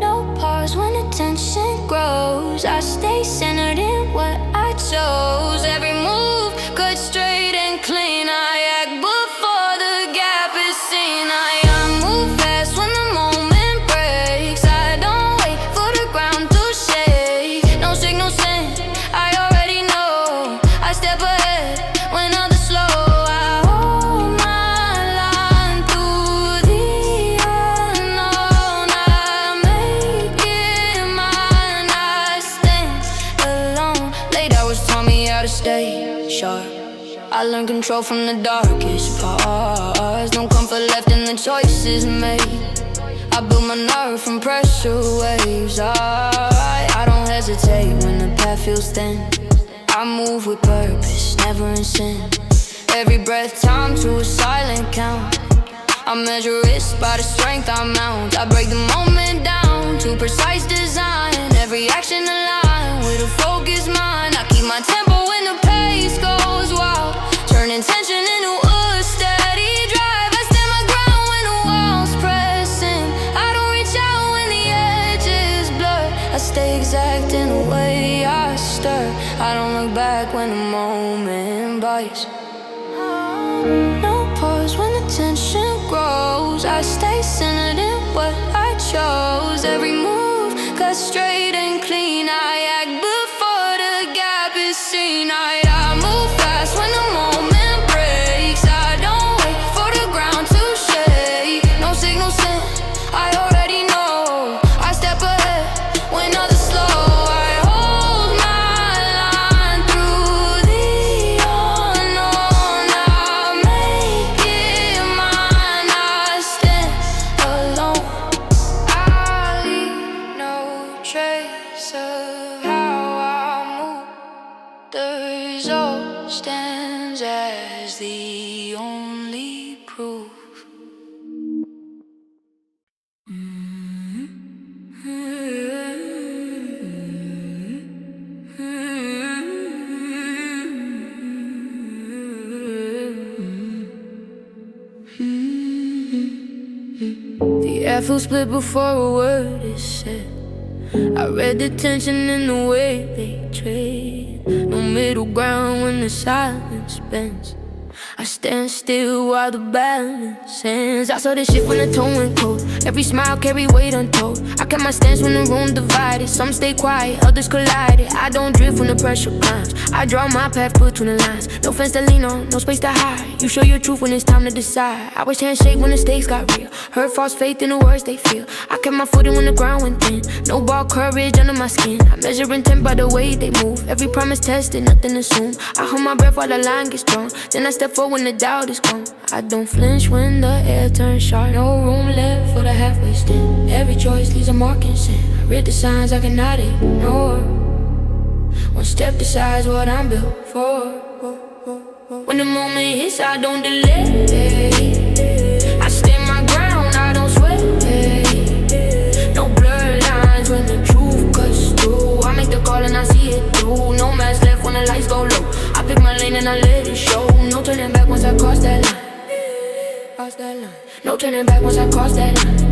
No pause when the tension grows. I stay centered in what I chose. Every move cut straight and clean. I act before the gap is seen. I move fast when the moment breaks. I don't wait for the ground to shake. No signal sent, I already know. I step ahead when others slow. I hold my line through the unknown. I make it mine. I stand alone. Late hours taught me how to stay sharp. I learned control from the darkest parts. No comfort left in the choices made. I build my nerve from pressure waves. I don't hesitate when the path feels thin. I move with purpose, never in sin. Every breath time to a silent count. I measure risk by the strength I mount. I break the moment down to precise design. Every action aligned with a focused mind. I keep my tempo when the pace goes wild. Turn intention into a steady drive. I stand my ground when the walls press in. I don't reach out when the edges blur. I stay exact in the way I stir. I don't look back when the moment bites. No pause when the tension grows. I stay centered in what I chose. Every move cut straight and clean. I act before the gap is seen. I move fast when the moment breaks. I don't wait for the ground to shake. No signal sent, I already know. I step ahead when others slow. I hold my line through the unknown. I make it mine. I stand alone. I leave no trace of how I move. The result stands as the only proof. The air feels split before a word is said. I read the tension in the way they trade. No middle ground when the silence bends. I stand still while the balance ends. I saw this shit when the tone went cold. Every smile carry weight untold. I kept my stance when the room divided. Some stay quiet, others collided. I don't drift when the pressure climbs. I draw my path between the lines. No fence to lean on, no space to hide. You show your truth when it's time to decide. I wish handshake when the stakes got real. Heard false faith in the words they feel. I kept my footing when the ground went thin. No ball courage under my skin. I measure intent by the way they move. Every promise tested, nothing assumed. I hold my breath while the line gets drawn. Then I step forward when the doubt is gone. I don't flinch when the air turns sharp. No room left for the halfway stand. Every choice leaves a mark in sand. Read the signs I cannot ignore. One step decides what I'm built for. When the moment hits, I don't delay. I stand my ground, I don't sweat. No blurred lines when the truth cuts through. I make the call and I see it through. No mask left when the lights go low. I pick my lane and I let it show. No turning back once I cross that line. No turning back once I cross that line.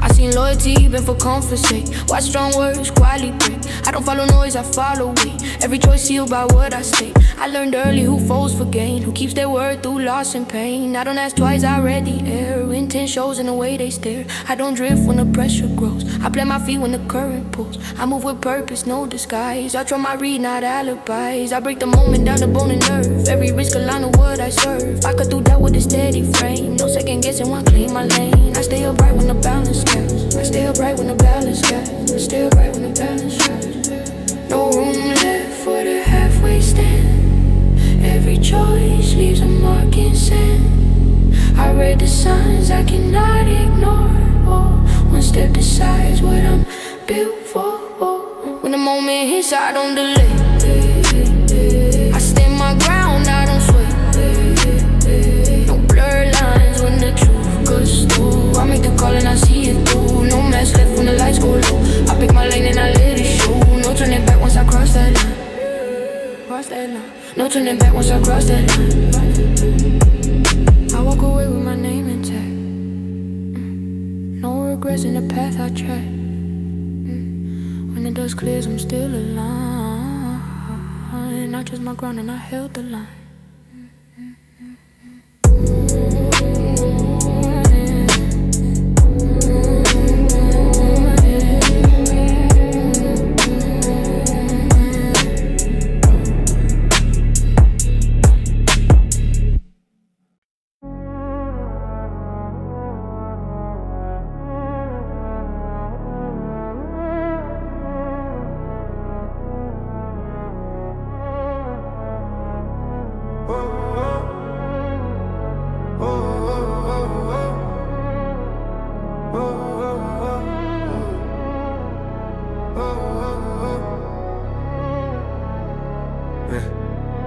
I seen loyalty been for comfort's sake. Watch strong words quietly break. I don't follow noise, I follow weight. Every choice sealed by what I say. I learned early who folds for gain, who keeps their word through loss and pain. I don't ask twice, I read the air. Intent shows in the way they stare. I don't drift when the pressure grows. I plant my feet when the current pulls. I move with purpose, no disguise. I try my read, not alibis. I break the moment down to bone and nerve. Every risk align to what I serve. I cut through that with a steady frame. No second guessing, one clean my lane. I stay upright when the balance counts. I stay upright when the balance counts. I stay upright when the balance counts. No room left for the halfway stand. Every choice leaves a mark in sand. I read the signs I cannot ignore. Oh, one step decides what I'm built for. Oh, when the moment hits, I don't delay. I stand my ground, I don't sway. No blurred lines when the truth cuts through. I make the call and I see it through. No mask left when the lights go low. I pick my lane and I let it show. No turning back once I cross that line. Cross that line. No turning back once I cross that line. I walk away with my name intact. No regrets in the path I tread. When the dust clears, I'm still alive. I chose my ground and I held the line.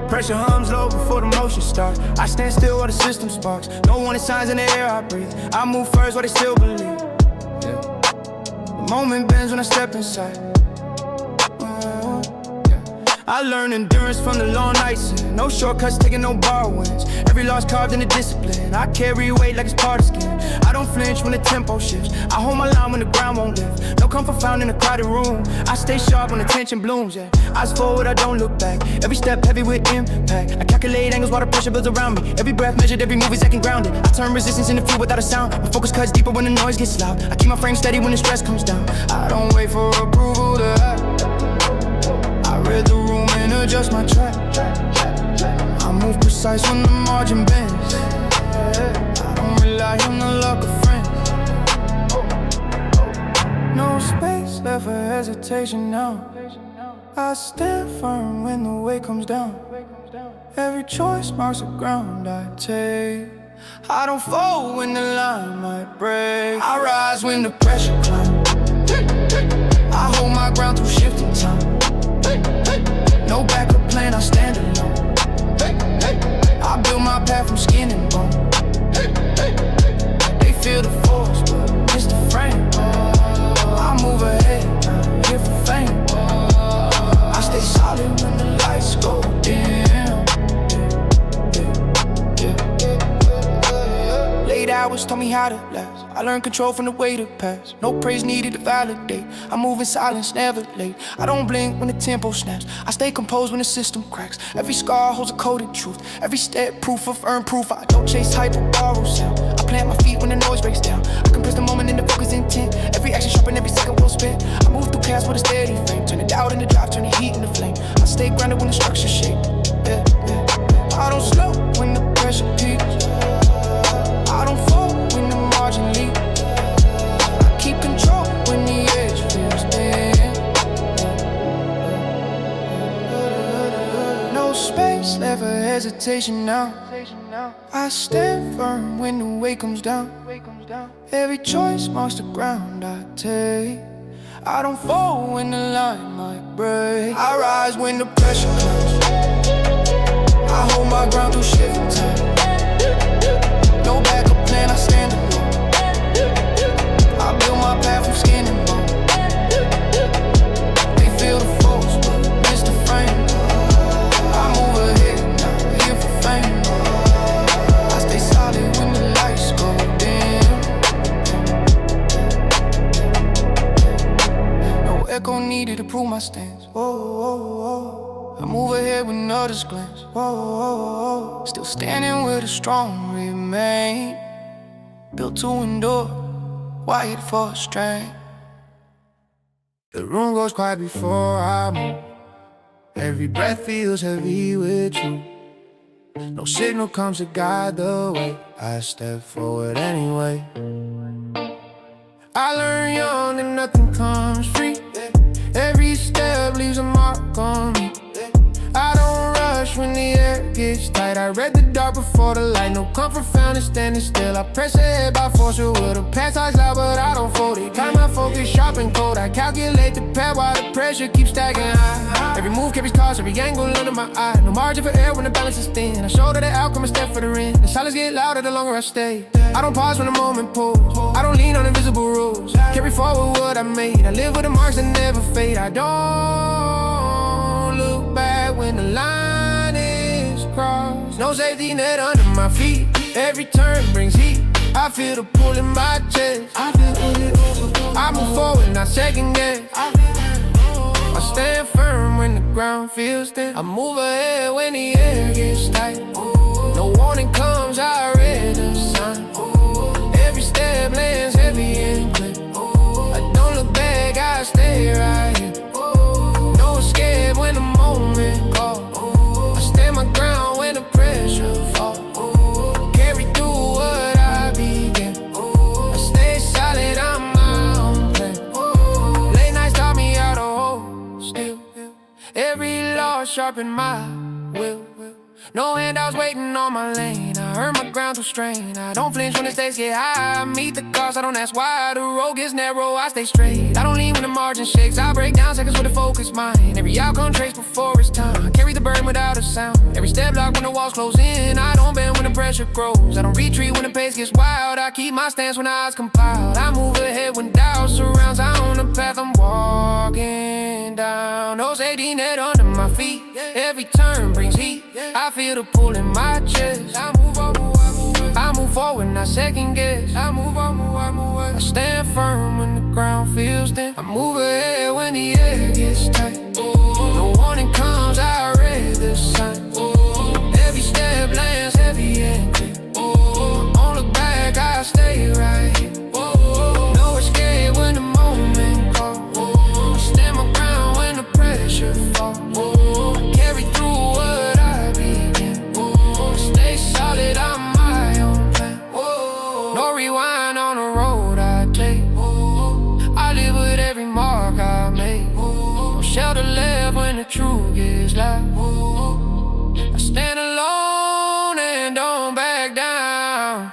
Pressure hums low before the motion starts. I stand still while the system sparks. No warning signs in the air I breathe. I move first while they still believe. Yeah. The moment bends when I step inside. I learned endurance from the long nights. No shortcuts, taking no borrowed wins. Every loss carved in the discipline. I carry weight like it's part of skin. I don't flinch when the tempo shifts. I hold my line when the ground won't lift. No comfort found in a crowded room. I stay sharp when the tension blooms, yeah. Eyes forward, I don't look back. Every step heavy with impact. I calculate angles while the pressure builds around me. Every breath measured, every move is acting grounded. I turn resistance into fuel without a sound. My focus cuts deeper when the noise gets loud. I keep my frame steady when the stress comes down. I don't wait for approval to act. I read the room and adjust my track. I move precise when the margin bends. I don't rely on the luck of friends. No space left for hesitation now. I stand firm when the weight comes down. Every choice marks the ground I take. I don't fold when the line might break. I rise when the pressure climbs. I hold my ground through shifting time. No backup plan, I stand alone. I build my path from skin and bone. They feel the force, but it's the frame. I move ahead, I'm here for fame. I stay solid when the lights go dim. Late hours taught me how to last. I learned control from the weight of past. No praise needed to validate. I move in silence, never late. I don't blink when the tempo snaps. I stay composed when the system cracks. Every scar holds a coded truth. Every step proof of earned proof. I don't chase hype or borrow sound. I plant my feet when the noise breaks down. I compress the moment into focus intent. Every action sharp and every second well spent. I move through chaos with a steady frame. Turn the doubt into drive, turn the heat into flame. I stay grounded when the structure's shake. Yeah, yeah. I don't slow when the pressure peaks. I don't fall when the margin leak. I keep control when the edge feels thin. No space left for hesitation now. I stand firm when the weight comes down. Every choice marks the ground I take. I don't fall when the line might break. I rise when the pressure comes. I hold my ground through shifting time. No backup plan, I stand alone. I build my path from skin and bone. They feel the force, but miss the frame. I move ahead, not here for fame. I stay solid when the lights go dim. No echo needed to prove my stance. Whoa, whoa, whoa. I move ahead when others glance. Whoa, whoa, whoa. Still standing where the strong remain. Built to endure, wired for strength. The room goes quiet before I move. Every breath feels heavy with you. No signal comes to guide the way. I step forward anyway. I learn young and nothing comes free. Every step leaves a mark on me. I don't rush when the air gets tight. I read the dark before the light. No comfort found in standing still. I press ahead by force or will. The past talks loud but I don't fold it. Time my focus sharp and cold. I calculate the path while the pressure keeps stacking high. Every move carries cost, every angle under my eye. No margin for error when the balance is thin. I shoulder the outcome and step for the end. The silence get louder the longer I stay. I don't pause when the moment pulls. I don't lean on invisible rules. Carry forward what I made. I live with the marks that never fade. I don't look back when the line is crossed. No safety net under my feet. Every turn brings heat. I feel the pull in my chest. I move forward, not second guess. I stand firm when the ground feels thin. I move ahead when the air gets tight. No warning comes, I read the sign. Every step lands heavy and clear. I don't look back, I stay right here. No escape when the moment calls. I stand my ground when the pressure falls. Carry through what I began. I stay solid, I'm my own plan. Late nights taught me how to hold still. Every loss sharpened my will. No handouts waiting on my lane. I earn my ground through strain. I don't flinch when the stakes get high. I meet the cost, I don't ask why. The road gets narrow, I stay straight. I don't lean when the margin shakes. I break down seconds with a focused mind. Every outcome traced before it's time. I carry the burden without a sound. Every step locked when the walls close in. I don't bend when the pressure grows. I don't retreat when the pace gets wild. I keep my stance when the odds compiled. I move ahead when doubt surrounds. I own the path I'm walking down. No safety net under my feet. Every turn brings heat. I feel the pull in my chest. I move forward, not second guess. I stand firm when the ground feels thin. I move ahead when the air gets tight. No warning comes, I read the sign. Every step lands heavy and clear. On the back, I stay right here. No escape when the moment calls. I stand my ground when the pressure falls. Carry through what I began. Stay solid, I'm my own plan. No rewind on the road I take. I live with every mark I make. No shelter left when the truth gets loud. I stand alone and don't back down.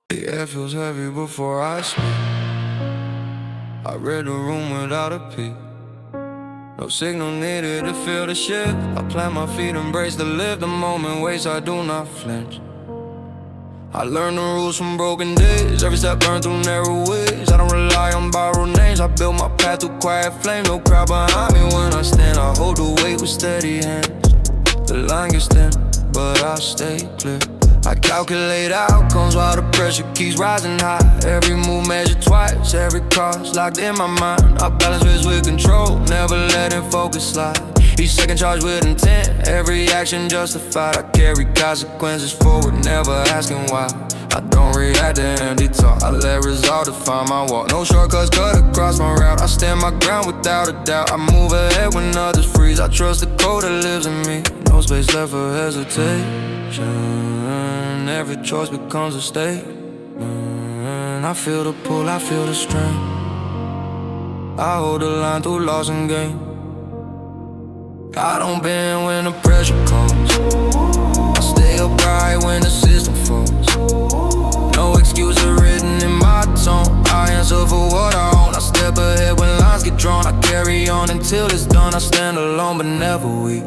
The air feels heavy before I speak. I read the room without a peek. No signal needed to feel the shift. I plant my feet, embrace the live. The moment waits, I do not flinch. I learned the rules from broken days. Every step burned through narrow ways. I don't rely on borrowed names. I build my path through quiet flame. No crowd behind me when I stand. I hold the weight with steady hands. The line gets thin, but I stay clear. I calculate outcomes while the pressure keeps rising high. Every move measured twice, every cost locked in my mind. I balance risk with control, never letting focus slide. Each second charged with intent, every action justified. I carry consequences forward, never asking why. I don't react to empty talk, I let result define my walk. No shortcuts cut across my route, I stand my ground without a doubt. I move ahead when others freeze, I trust the code that lives in me. No space left for hesitation. Every choice becomes a statement. I feel the pull, I feel the strain. I hold the line through loss and gain. I don't bend when the pressure calls. I stay upright when the system falls. No excuses written in my tone. I answer for what I own. I step ahead when lines get drawn. I carry on until it's done. I stand alone but never weak.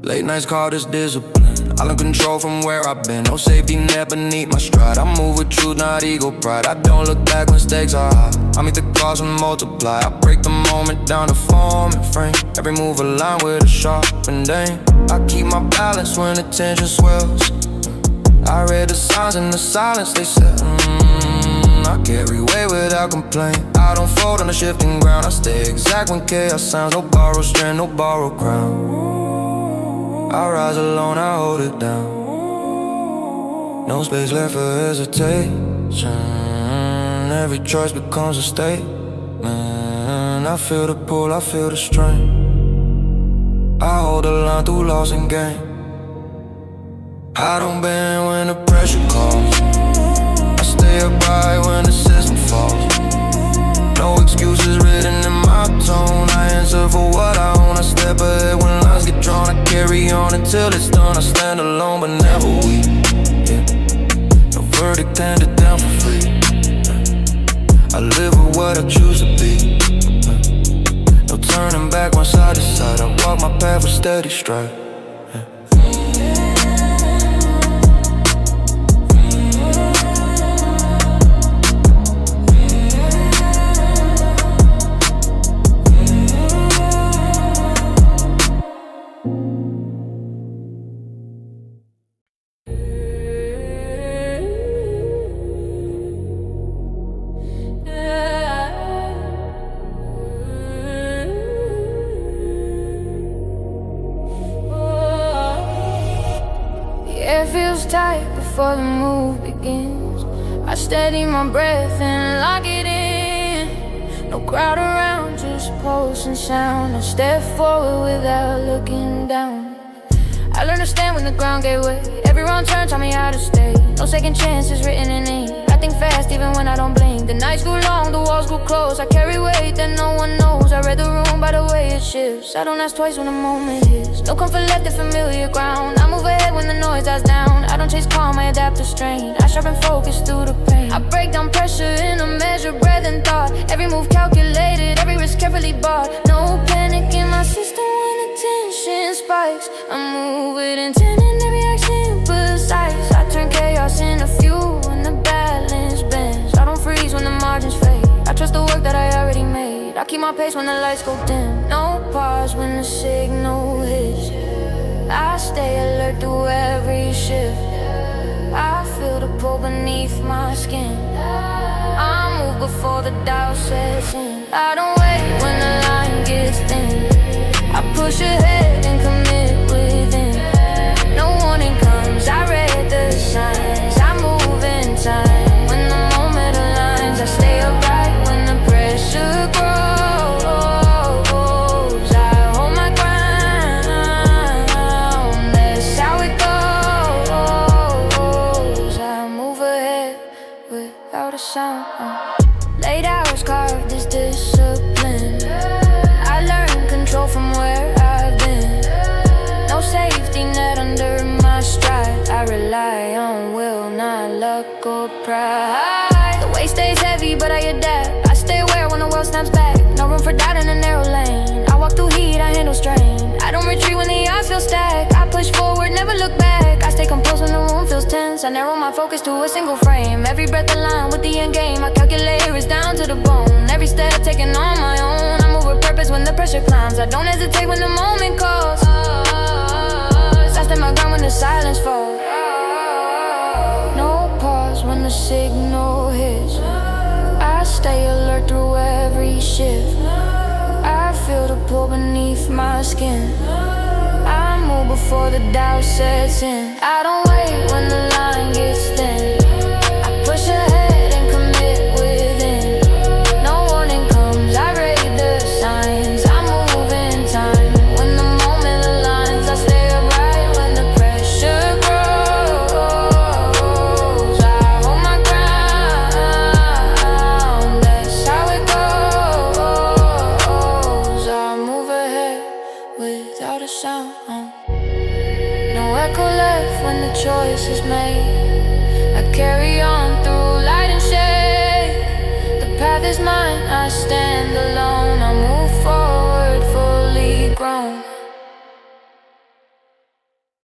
Late nights call this discipline. I learn control from where I've been. No safety net beneath my stride. I move with truth, not ego pride. I don't look back when stakes are high. I meet the cost and multiply. I break the moment down to form and frame. Every move aligned with a sharpened aim. I keep my balance when the tension swells. I read the signs in the silence, they said I carry weight without complaint. I don't fold on the shifting ground. I stay exact when chaos sounds. No borrowed strength, no borrowed crown. I rise alone, I hold it down. No space left for hesitation. Every choice becomes a statement. I feel the pull, I feel the strain. I hold the line through loss and gain. I don't bend when the pressure calls. I stay upright when the system falls. No excuses written in my tone. I answer for what I own. I step ahead when lines get drawn. I carry on until it's done. I stand alone but never weak. No verdict handed down for free. I live with what I choose to be. No turning back once I decide. I walk my path with steady stride. It feels tight before the move begins. I steady my breath and lock it in. No crowd around, just pulse and sound. I step forward without looking down. I learned to stand when the ground gave way. Every wrong turn taught me how to stay. No second chances written in ink. I think fast even when I don't blink. The nights grew long, the walls grew close. I carry weight that no one knows. I read the room by the way it shifts. I don't ask twice when the moment hits. No comfort left in familiar ground. I move ahead when the noise dies down. I don't chase calm, I adapt to strain. I sharpen focus through the pain. I break down pressure in a measured breath and thought. Every move calculated, every risk carefully bought. No panic in my system when the tension spikes. I move with intent in every action precise. I turn chaos into fuel when the balance bends. I don't freeze when the margins fade. I trust the work that I already made. I keep my pace when the lights go dim. No pause when the signal hits. I stay alert through every shift. I feel the pull beneath my skin. I move before the doubt sets in. I don't wait when the line gets thin. I push ahead and commit within. No warning comes, I read the signs. I move in time. When the moment aligns, I stay upright when the pressure grows. I hold my ground, that's how it goes. I move ahead without a sound. Late hours carved this discipline. I learned control from where I've been. No safety net under my stride. I rely on will, not luck or pride. The weight stays heavy, but I adapt. I stay aware when the world snaps back. No room for doubt in a narrow lane. I walk through heat, I handle strain. I don't retreat when the odds feel stacked. I push forward, never look back. I stay composed when the room feels tense. I narrow my focus to a single frame. Every breath aligned with the end game. I calculate it's down to the bone. Every step taken on my own. I move with purpose when the pressure climbs. I don't hesitate when the moment calls. I stand my ground when the silence falls. No pause when the signal hits. I stay alert through every shift. I feel the pull beneath my skin. I move before the doubt sets in. I don't wait when the line gets thin. I push ahead and commit within. No warning comes, I read the signs. I move in time. When the moment aligns, I stay upright when the pressure grows. I hold my ground, that's how it goes. I move ahead with echo left when the choice is made. I carry on through light and shade. The path is mine, I stand alone. I move